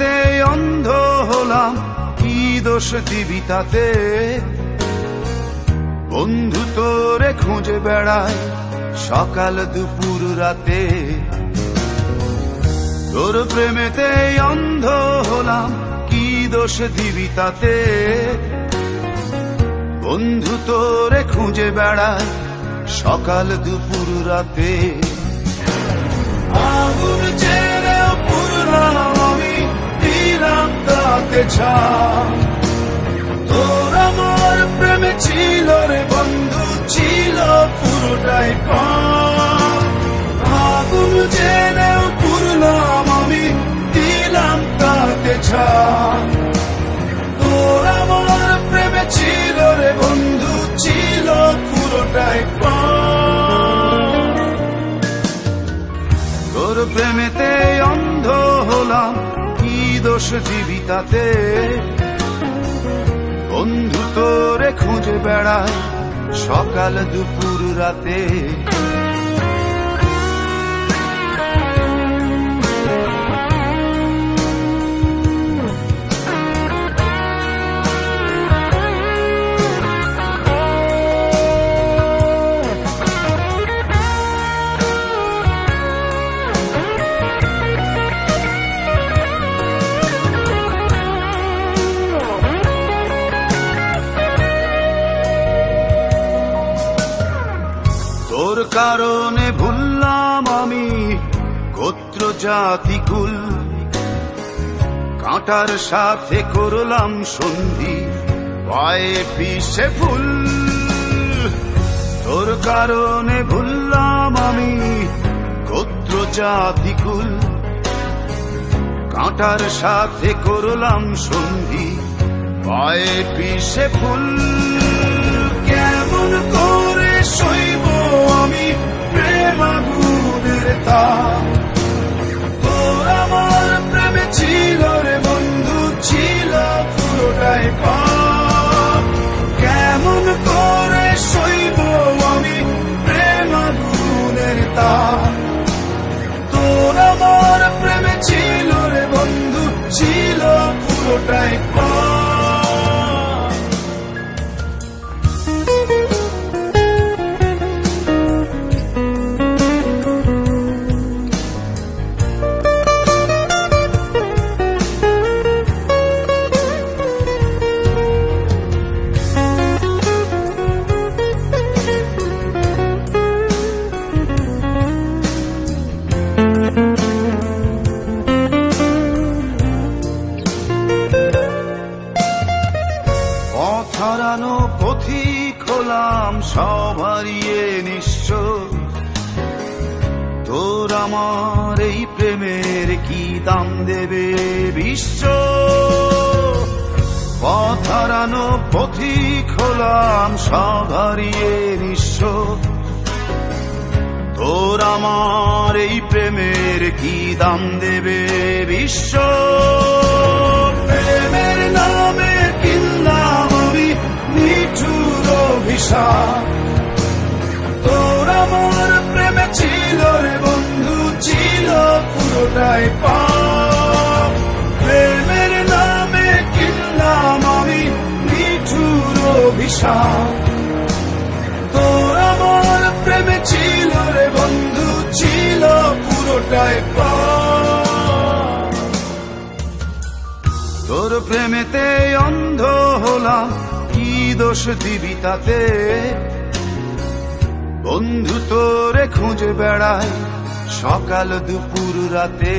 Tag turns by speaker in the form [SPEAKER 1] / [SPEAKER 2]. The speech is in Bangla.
[SPEAKER 1] প্রেমেতে অন্ধ হলাম, কি দোষ দিবি তাতে? বন্ধু তোরে খুঁজে বেড়ায় সকাল দুপুর রাতে। তোর প্রেমেতে অন্ধ হলাম, কি দোষ দিবি তাতে? বন্ধু তোরে খুঁজে বেড়ায় সকাল দুপুর রাতে। আগুন ছেড়েও পুরলাম আমি, দিলাম তাতে ছাপ। তোর আমার প্রেমে ছিল রে বন্ধু, ছিল পুরোটাই পাপ। আগুন ছেড়েও পুরলাম আমি, দিলাম তাতে ছাপ। তোর আমার প্রেমে ছিল রে বন্ধু, ছিল পুরোটাই পাপ। তোর প্রেমেতে অন্ধ হলাম, কি দোষ দিবি তাতে? বন্ধু তোরে খুঁজে বেড়ায় সকাল দুপুর রাতে। তোর কারণে ভুললাম আমি গোত্র জাতি কুল, কাঁটার সাথে করলাম সন্ধি, পায়ে পিছে ফুল। তোর কারণে ভুললাম আমি গোত্র জাতি কুল, কাঁটার সাথে করলাম সন্ধি, পায়ে পিছে ফুল। কেমন করে সইব আমি প্রেম আগুনের তাপ? তোর আমার প্রেমে ছিল রে বন্ধু, ছিল পুরোটাই পাপ। কেমন করে সইব আমি প্রেম আগুনের তাপ? তোর আমার প্রেমে ছিল রে বন্ধু, ছিল পুরোটাই পাপ। হারানো পথিক হলাম সব হারিয়ে নিঃস্ব। তোর আমার এই প্রেমের কি দাম দেবে বিশ্ব? পথ হারানো পথিক হলাম সব হারিয়ে নিঃস্ব। তোর আমার এই প্রেমের কি দাম দেবে বিশ্ব? প্রেমের নামে কিনলাম আমি নিঠুর অভিশাপ। তোর আমার প্রেমে ছিল রে বন্ধু, ছিল পুরোটাই পাপ। প্রেমের নামে কিনলাম আমি নিঠুর অভিশাপ। তোর আমার প্রেমে ছিল রে বন্ধু, ছিল পুরোটাই পাপ। তোর প্রেমেতে অন্ধ হলাম, কি দোষ দিবি তাতে? বন্ধু তোরে খুঁজে বেড়ায় সকাল দুপুর রাতে।